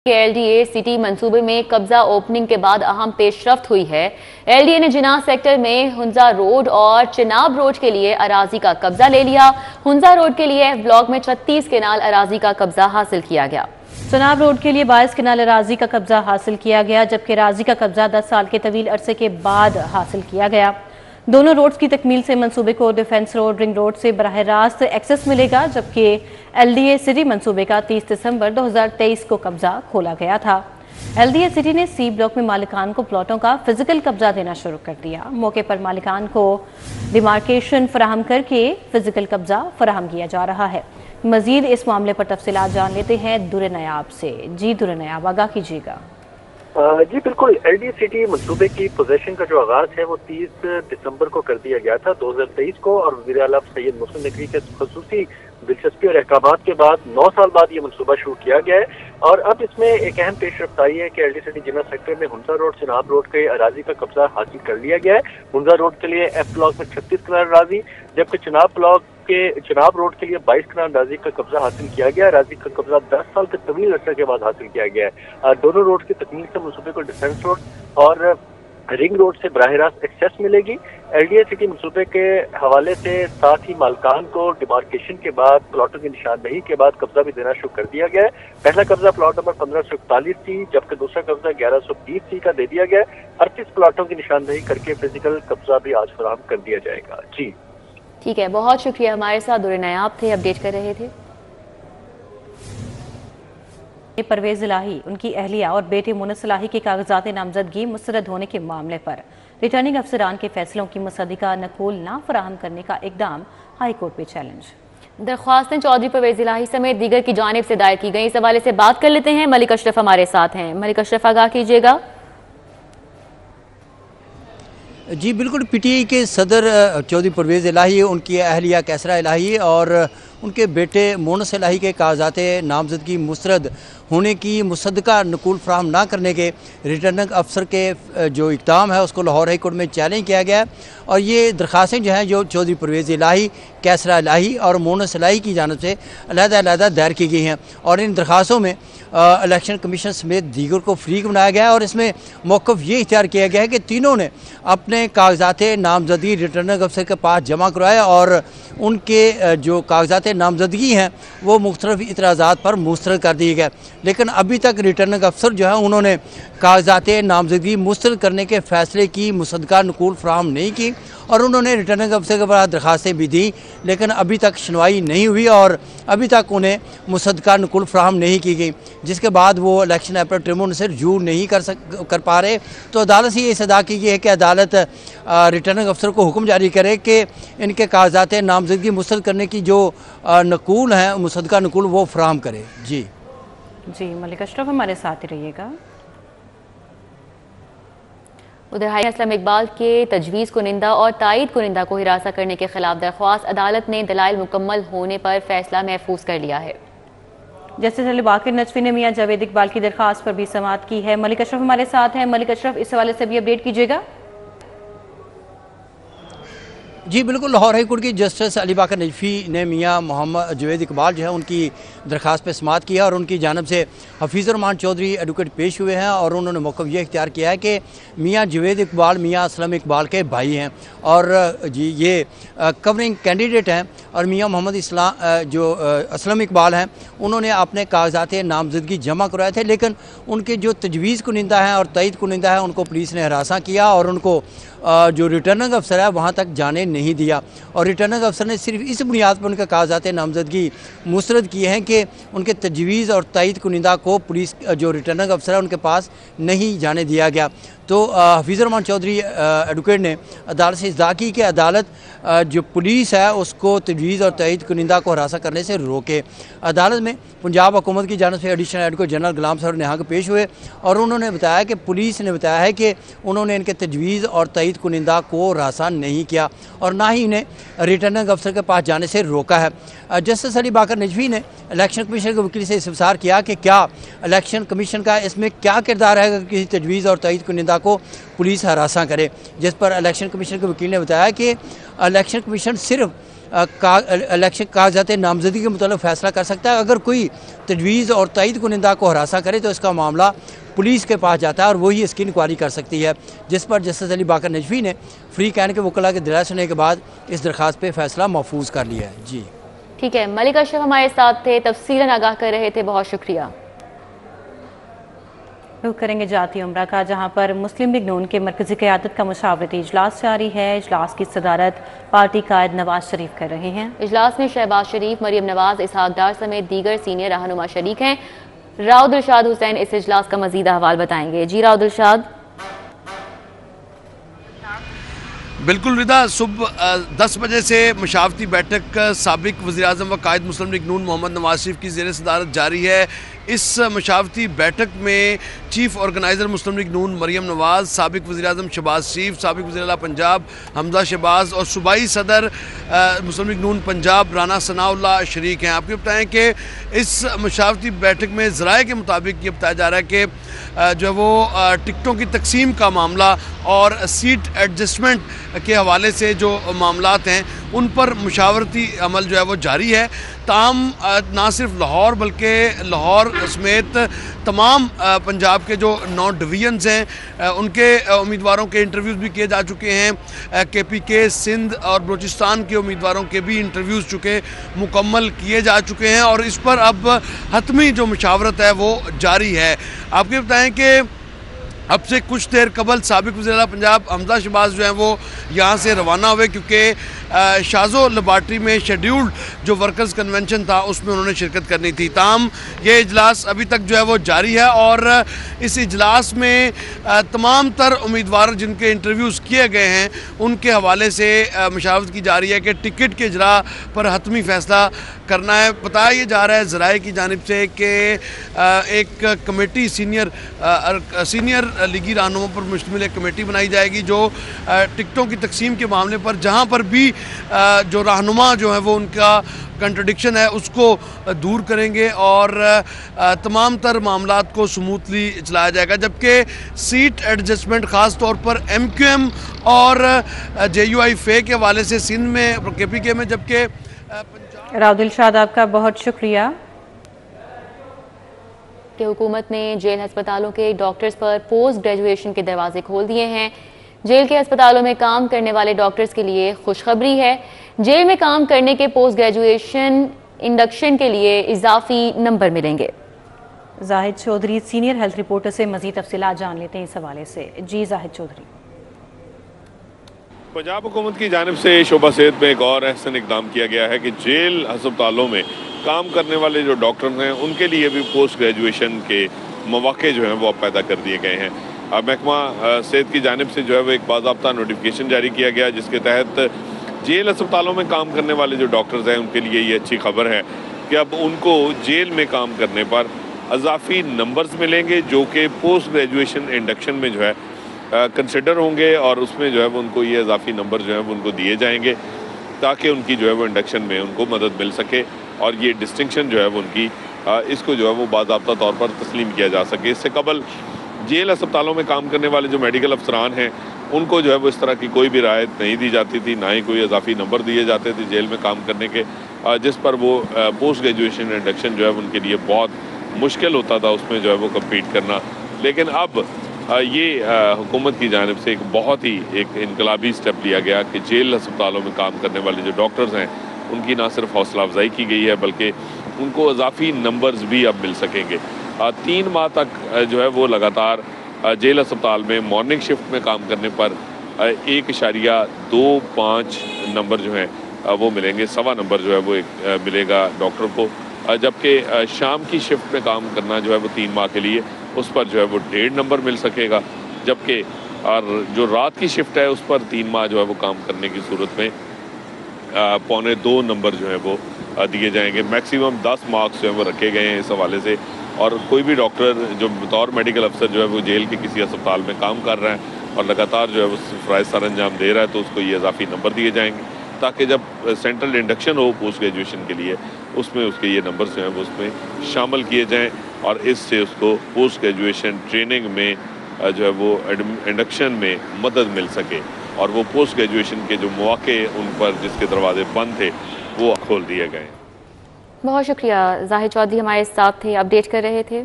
LDA city मंसूबे में कब्जा ओपनिंग के बाद अहम पेशरफ्त हुई है। एलडीए ने जिना सेक्टर में हुंजा रोड और चिनाब रोड के लिए अराजी का कब्जा ले लिया। हुंजा रोड के लिए ब्लॉक में 36 केनाल अराजी का कब्जा हासिल किया गया। चिनाब रोड के लिए 22 केनाल अराजी का कब्जा हासिल किया गया, जबकि अराजी का कब्जा 10 साल के तवील अरसे के बाद हासिल किया गया। दोनों रोड्स की तकमील से मंसूबे को डिफेंस रोड रिंग रोड से बराह रास्त एक्सेस मिलेगा, जबकि एलडीए सिटी मंसूबे का 30 दिसंबर 2023 को कब्जा खोला गया था। एलडीए सिटी ने सी ब्लॉक में मालिकान को प्लॉटों का फिजिकल कब्जा देना शुरू कर दिया। मौके पर मालिकान को डिमार्केशन फराहम करके फिजिकल कब्जा फराहम किया जा रहा है। मजीद इस मामले पर तफसीलात जान लेते हैं दुर नयाब से। जी दुर नयाब, आगाह कीजिएगा। जी बिल्कुल, एलडीए सिटी मंसूबे की पोजेशन का जो आगाज है वो 30 दिसंबर को कर दिया गया था 2023 को, और वज़ीर आला सैयद मोहसिन नकवी के खुसूसी दिलचस्पी और अहकामात के बाद 9 साल बाद ये मंसूबा शुरू किया गया है। और अब इसमें एक अहम पेशरफ्त आई है कि एलडीए सिटी जिना सेक्टर में हुंजा रोड चिनाब रोड के अराजी का कब्जा हासिल कर लिया गया है। हुंजा रोड के लिए एफ ब्लॉक में 36 केनाल अराजी, जबकि चिनाब रोड के लिए 22 केनाल अराजी का कब्जा हासिल किया गया। अराजी का कब्जा 10 साल के तवील अरसे के बाद हासिल किया गया है। दोनों रोड की तकमील से मंसूबे को डिफेंस रोड और रिंग रोड से बराह रास्त एक्सेस मिलेगी। एलडीए सिटी मंसूबे के हवाले से साथ ही मालकान को डिमार्केशन के बाद प्लॉटों की निशानदही के बाद कब्जा भी देना शुरू कर दिया गया है। पहला कब्जा प्लॉट नंबर 1541 थी, जबकि दूसरा कब्जा 1120 थी का दे दिया गया है। 38 प्लॉटों की निशानदही करके फिजिकल कब्जा भी आज फराहम कर दिया जाएगा। जी ठीक है, बहुत शुक्रिया। हमारे साथ दुर नयाब थे, अपडेट कर रहे थे। परवेज इलाही, उनकी अहलिया और बेटे मुनस इलाही के कागजात नामजदगी मुस्तरद होने के मामले पर रिटर्निंग अफसरान के फैसलों की मुसद्दिका नकूल ना फराहम करने का इकदाम हाई कोर्ट पे चैलेंज। दरख्वास्तें चौधरी परवेज इलाही समेत दीगर की जानिब से दायर की गई। इस हवाले से बात कर लेते हैं। मलिक अशरफ हमारे साथ हैं। मलिक अशरफ, आगाह कीजिएगा। जी बिल्कुल, पीटीआई के सदर चौधरी परवेज इलाही, उनकी अहलिया कैसरा इलाही और उनके बेटे मोनस इलाही के कागजात नामजदगी मुस्तरद होने की मुसद्दका नकूल फराहम ना करने के रिटर्निंग अफसर के जो इक़दाम है उसको लाहौर हाई कोर्ट में चैलेंज किया गया है। और ये दरख्वास्तें जो हैं जो चौधरी परवेज इलाही, कैसरा इलाही और मोनस इलाही की जानिब से अलहदा दायर की गई हैं। और इन दरख्वास्तों में इलेक्शन कमीशन समेत दीगर को फ्रीक बनाया गया है। और इसमें मौक़िफ़ ये इख्तियार किया गया है कि तीनों ने अपने कागजात नामजदगी रिटर्निंग अफसर के पास जमा करवाया और उनके जो कागजात नामजदगी हैं वो मुख्तलिफ इतराज़ात पर मुस्तरद कर दिए गए। लेकिन अभी तक रिटर्निंग अफसर जो है उन्होंने कागजात नामजदगी मुस्तरद करने के फ़ैसले की मुसद्दका नकूल फराहम नहीं की और उन्होंने रिटर्निंग अफसर के पास दरख्वास्तें भी दी, लेकिन अभी तक सुनवाई नहीं हुई और अभी तक उन्हें मुसद्दका नकूल फराहम नहीं की गई, जिसके बाद वो इलेक्शन अपील ट्रिब्यूनल से रजू नहीं कर पा रहे। तो अदालत से ये सदा की गई है कि अदालत रिटर्निंग अफसर को हुक्म जारी करे कि इनके कागजात नामजदगी मुस्तरद करने की जो नकूल है, मुसद्दका नकूल, वो फराहम करे। जी मलिक अशरफ, हमारे साथ ही रहिएगा। उधर हाई असलम इकबाल के तजवीज़ कुनिंदा और तायद कुनिंदा को हिरासत करने के खिलाफ दरख्वास्त अदालत ने दलाइल मुकम्मल होने पर फैसला महफूज कर लिया है। जस्टिस अली बाकर नजफी ने मियां जावेद इकबाल की दरख्वास्त पर भी समाअत की है। मलिक अशरफ हमारे साथ हैं। मलिक अशरफ, इस हवाले से भी अपडेट कीजिएगा। जी बिल्कुल, लाहौर हाई कोर्ट की जस्टिस अली बाकर नजफी ने मियां मोहम्मद जावेद इकबाल जो है उनकी दरख्वास्त पर समाअत किया और उनकी जानब से हफीज़ुर रहमान चौधरी एडवोकेट पेश हुए हैं और उन्होंने मौक़िफ़ ये इख्तियार किया है कि मियां जावेद इकबाल मियां असलम इकबाल के भाई हैं और जी ये कवरिंग कैंडिडेट हैं। और मियां मोहम्मद जो असलम इकबाल हैं उन्होंने अपने कागजात नामजदगी जमा करवाए थे, लेकिन उनके जो तजवीज़ कुनिंदा हैं और तईद कुनिंदा है उनको पुलिस ने हरासा किया और उनको जो रिटर्निंग अफसर है वहाँ तक जाने नहीं दिया। और रिटर्निंग अफसर ने सिर्फ इस बुनियाद पर उनके कागजात नामजदगी मुस्तरद किए हैं कि उनके तजवीज़ और तईद कुनिंदा को पुलिस जो रिटर्निंग अफसर है उनके पास नहीं जाने दिया गया। तो हफीज़ुर रहमान चौधरी एडवोकेट ने अदालत से इज़्ज़ा की कि अदालत जो पुलिस है उसको तजवीज़ और तईद कुनिंदा को हरासा करने से रोके। अदालत में पंजाब हुकूमत की जानिब से एडिशनल एडवोकेट जनरल गुलाम सर यहाँ के पेश हुए और उन्होंने बताया कि पुलिस ने बताया है कि उन्होंने इनके तजवीज़ और तईद कुनिंदा को हरासा नहीं किया और ना ही इन्हें रिटर्निंग अफसर के पास जाने से रोका है। जस्टिस अली बाकर नजफी ने इलेक्शन कमीशन के वकील से इस्तफसार किया कि क्या इलेक्शन कमीशन का इसमें क्या किरदार है कि किसी तजवीज़ और तईद कुनिंदा को पुलिस हरासा करे, जिस पर इलेक्शन कमीशन के वकील ने बताया कि इलेक्शन कमीशन सिर्फ इलेक्शन कागजात नामजदगी के मुताबिक फ़ैसला कर सकता है। अगर कोई तजवीज़ और तईद कुनिंदा को हरासा करे तो इसका मामला पुलिस के पास जाता है और वही इसकी इंक्वायरी कर सकती है, जिस पर जस्टिस अली बाकर नजफी ने फ्री कैन के वकला के दलाल सुनने के बाद इस दरख्वास्त पर फैसला महफूज कर लिया है। जी ठीक है, मलिक अशरफ हमारे साथ थे, तफसीलन आगाह कर रहे थे, बहुत शुक्रिया। रुख करेंगे जाती उम्रा का, जहां पर मुस्लिम लीग नून के मरकजी क़यादत का मुशावरती इजलास जारी है। इजलास की सदारत पार्टी कायद नवाज शरीफ कर रहे हैं। इजलास में शहबाज शरीफ, मरियम नवाज, इसहाक डार समेत दीगर सीनियर रहनुमा शरीक हैं। राव दिलशाद हुसैन इस इजलास का मजीद अहवाल बताएंगे। जी राव दिलशाद। बिल्कुल रिदा, सुबह 10 बजे से मशावरती बैठक साबिक वज़ीर-ए-आज़म व कायद मुस्लिम लीग नून मोहम्मद नवाज शरीफ की ज़ेर सदारत जारी है। इस मशावरती बैठक में चीफ ऑर्गेनाइज़र मुस्लिम लीग नून मरियम नवाज, साबिक वज़ीर-ए-आज़म शहबाज शरीफ, साबिक वज़ीर-ए-आला पंजाब हमजा शहबाज और सूबाई सदर मुस्लिम लीग नून पंजाब राना सनाउल्लाह शरीक हैं। आपको बताएं कि इस मशावरती बैठक में ज़राए के मुताबिक ये बताया जा रहा है कि जो है वो टिकटों की तकसीम का मामला और सीट एडजस्टमेंट के हवाले से जो मामलात हैं उन पर मुशावरती अमल जो है वो जारी है। ताम ना सिर्फ लाहौर बल्कि लाहौर समेत तमाम पंजाब के जो 9 डिवीजन्स हैं उनके उम्मीदवारों के इंटरव्यूज़ भी किए जा चुके हैं। KPK सिंध और बलूचिस्तान के उम्मीदवारों के भी इंटरव्यूज़ चुके मुकम्मल किए जा चुके हैं और इस पर अब हतमी जो मुशावरत है वो जारी है। आपको बताएं कि अब से कुछ देर कबल साबिक वज़ीर-ए-आला पंजाब हमजा शहबाज जो हैं वो यहाँ से रवाना हुए, क्योंकि शाज़ो लेबॉर्ट्री में शेड्यूल्ड जो वर्कर्स कन्वेंशन था उसमें उन्होंने शिरकत करनी थी। ताम ये इजलास अभी तक जो है वो जारी है और इस इजलास में तमाम तर उम्मीदवार जिनके इंटरव्यूज़ किए गए हैं उनके हवाले से मशावरत की जा रही है कि टिकट के इजरा पर हतमी फ़ैसला करना है। बताया ये जा रहा है ज़राए की जानिब से कि एक कमेटी सीनियर लीगी रहनुमा पर मुश्तमिल एक कमेटी बनाई जाएगी जो टिकटों की तकसीम के मामले पर जहाँ पर भी जो रहनुमा जो है वो उनका कंट्रडिक्शन है उसको दूर करेंगे और तमाम तर मामलात को स्मूथली चलाया जाएगा। जबकि सीट एडजस्टमेंट ख़ास तौर पर MQM और JUI फे के हवाले से सिंध में KPK में, जबकि राव दिलशाद आपका बहुत शुक्रिया। कि हुकूमत ने जेल अस्पतालों के डॉक्टर्स पर पोस्ट ग्रेजुएशन के दरवाजे खोल दिए हैं। जेल के अस्पतालों में काम करने वाले डॉक्टर्स के लिए खुशखबरी है। जेल में काम करने के पोस्ट ग्रेजुएशन इंडक्शन के लिए इजाफी नंबर मिलेंगे। Zahid Chaudhry senior health reporter से मजीद तफसीलात जान लेते हैं इस हवाले से। जी जाहिद चौधरी। पंजाब हुकूमत की जानिब से शोबा सेहत में एक और अहसन इकदाम किया गया है कि जेल अस्पतालों में काम करने वाले जो डॉक्टर हैं उनके लिए भी पोस्ट ग्रेजुएशन के मौके जो हैं वो अब पैदा कर दिए गए हैं। अब महकमा सेहत की जानिब से जो है वो एक बाज़ाब्ता नोटिफिकेशन जारी किया गया जिसके तहत जेल अस्पतालों में काम करने वाले जो डॉक्टर्स हैं उनके लिए ये अच्छी खबर है कि अब उनको जेल में काम करने पर इजाफी नंबर्स मिलेंगे जो कि पोस्ट ग्रेजुएशन इंडक्शन में जो है कंसिडर होंगे और उसमें जो है वो उनको ये इजाफी नंबर जो है वो उनको दिए जाएंगे ताकि उनकी जो है वो इंडक्शन में उनको मदद मिल सके और ये डिस्टिंक्शन जो है वो उनकी इसको जो है वो बाज़ाब्ता तौर पर तस्लीम किया जा सके। इससे कबल जेल अस्पतालों में काम करने वाले जो मेडिकल अफसरान हैं उनको जो है वो इस तरह की कोई भी राहत नहीं दी जाती थी, ना ही कोई इजाफी नंबर दिए जाते थे जेल में काम करने के, जिस पर वो पोस्ट ग्रेजुएशन इंडक्शन जो है उनके लिए बहुत मुश्किल होता था उसमें जो है वो कम्पीट करना। लेकिन अब ये हुकूमत की जानिब से एक बहुत ही एक इनकलाबी स्टेप लिया गया कि जेल अस्पतालों में काम करने वाले जो डॉक्टर्स हैं उनकी ना सिर्फ हौसला अफजाई की गई है बल्कि उनको इजाफी नंबर्स भी अब मिल सकेंगे। 3 माह तक जो है वो लगातार जेल अस्पताल में मॉर्निंग शिफ्ट में काम करने पर 1.25 नंबर जो हैं वो मिलेंगे, 1.25 नंबर जो है वो मिलेगा डॉक्टर को, जबकि शाम की शिफ्ट में काम करना जो है वो 3 माह के लिए उस पर जो है वो 1.5 नंबर मिल सकेगा, जबकि और जो रात की शिफ्ट है उस पर 3 माह जो है वो काम करने की सूरत में 1.25 नंबर जो है वो दिए जाएंगे। मैक्सिमम 10 मार्क्स जो है वो रखे गए हैं इस हवाले से और कोई भी डॉक्टर जो बतौर मेडिकल अफसर जो है वो जेल के किसी अस्पताल में काम कर रहा है और लगातार जो है वो फ़राइज़ सर अंजाम दे रहा है तो उसको ये इजाफी नंबर दिए जाएंगे ताकि जब सेंट्रल इंडक्शन हो पोस्ट ग्रेजुएशन के लिए उसमें उसके ये नंबर जो हैं वो उसमें शामिल किए जाएँ और इससे उसको पोस्ट ग्रेजुएशन ट्रेनिंग में जो है वो इंडक्शन में मदद मिल सके। और वो पोस्ट ग्रेजुएशन के जो मौके उन पर जिसके दरवाजे बंद थे वो खोल दिए गए। बहुत शुक्रिया, जाहिद चौधरी हमारे साथ थे, अपडेट कर रहे थे।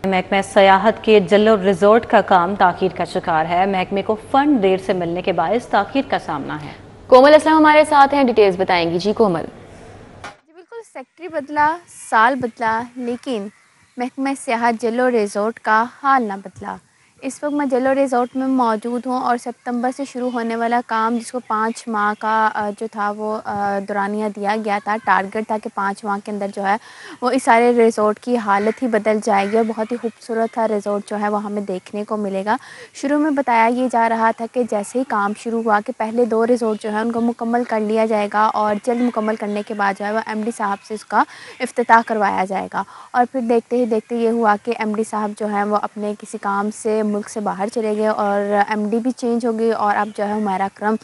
महकमा सयाहत के जल्लो रिजॉर्ट का काम ताखीर का शिकार है। महकमे को फंड देर से मिलने के बायस ताखीर का सामना है। कोमल असलम हमारे साथ हैं, डिटेल्स बताएंगी। जी कोमल। जी बिल्कुल, सेक्रेटरी बदला, साल बदला, लेकिन महकमा सयाहत जल्लो रिजॉर्ट का हाल ना बदला। इस वक्त मैं जल्लो रिजॉर्ट में मौजूद हूँ और सितंबर से शुरू होने वाला काम, जिसको 5 माह का जो था वो दौरानिया दिया गया था, टारगेट था कि 5 माह के अंदर जो है वो इस सारे रिजॉर्ट की हालत ही बदल जाएगी और बहुत ही खूबसूरत था रिजॉर्ट जो है वो हमें देखने को मिलेगा। शुरू में बताया ये जा रहा था कि जैसे ही काम शुरू हुआ कि पहले 2 रिजॉर्ट जो है उनको मुकम्मल कर लिया जाएगा और जल्द मुकम्मल करने के बाद जो है वो MD साहब से उसका इफ्तिताह करवाया जाएगा। और फिर देखते ही देखते ये हुआ कि MD साहब जो है वो अपने किसी काम से मुल्क से बाहर चले गए और MD भी चेंज हो गई और अब जो है हुमैरा अकरम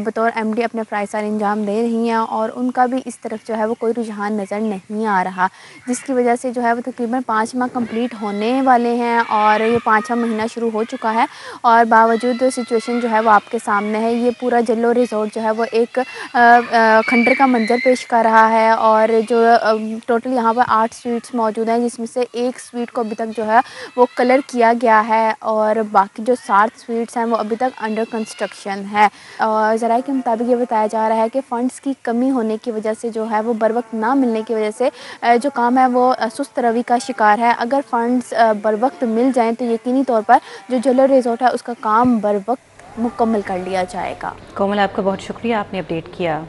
बतौर MD अपने फ़राइज़ सारे अंजाम दे रही हैं और उनका भी इस तरफ जो है वो कोई रुझान नज़र नहीं आ रहा, जिसकी वजह से जो है वो तकरीबन 5 माह कंप्लीट होने वाले हैं और ये 5वां महीना शुरू हो चुका है और बावजूद सिचुएशन जो है वो आपके सामने है। ये पूरा जल्लो रिजॉर्ट जो है वो एक खंडर का मंजर पेश कर रहा है और जो टोटल यहाँ पर 8 स्वीट्स मौजूद हैं, जिसमें से एक स्वीट को अभी तक जो है वो कलर किया गया है और बाकी जो 7 स्वीट्स हैं वो अभी तक अंडर कंस्ट्रक्शन है। और ज़राए के मुताबिक ये बताया जा रहा है कि फ़ंड्स की कमी होने की वजह से जो है वो बर वक्त ना मिलने की वजह से जो काम है वो सुस्त रवि का शिकार है। अगर फ़ंड्स बर वक्त मिल जाएँ तो यकीनी तौर पर जो जल्लो रिजॉर्ट है उसका काम बर वक्त मुकम्मल कर लिया जाएगा। कोमल, आपका बहुत शुक्रिया, आपने अपडेट किया।